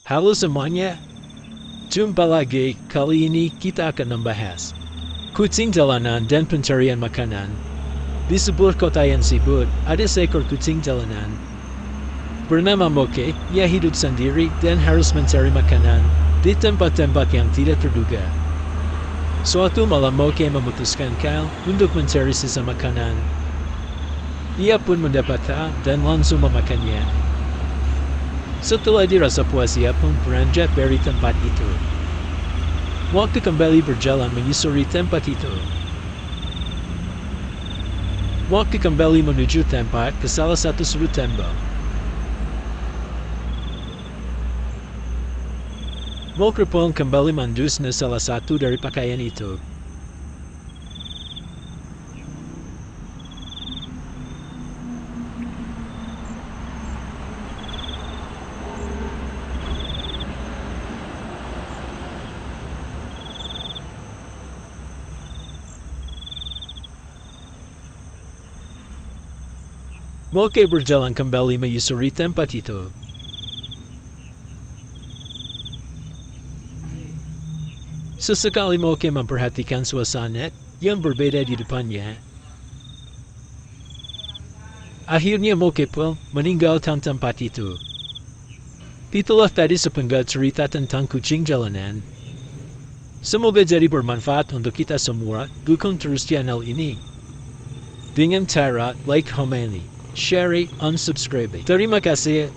Halo semuanya, jumpa lagi. Kali ini kita akan membahas kucing jalanan dan pencarian makanan. Di sebuah kota yang sibuk, ada seekor kucing jalanan bernama Moke. Ia hidup sendiri dan harus mencari makanan di tempat-tempat yang tidak terduga. Suatu malam Moke memutuskan untuk mencari sisa makanan. Ia pun mendapatnya dan langsung memakannya. Setelah dirasa puas, ia pun beranjak dari tempat itu. Waktu kembali berjalan menyusuri tempat itu. Waktu kembali menuju tempat ke salah satu sudut tembok. Moke pun kembali mendusnya salah satu dari pakaian itu. Moke berjalan kembali menyusuri tempat itu. Sesekali Moke memperhatikan suasana yang berbeda di depannya. Akhirnya Moke pun meninggalkan tempat itu. Itulah tadi sepenggal cerita tentang kucing jalanan. Semoga jadi bermanfaat untuk kita semua. Dukung terus channel ini dengan cara like, comment, share, unsubscribe. Terima kasih.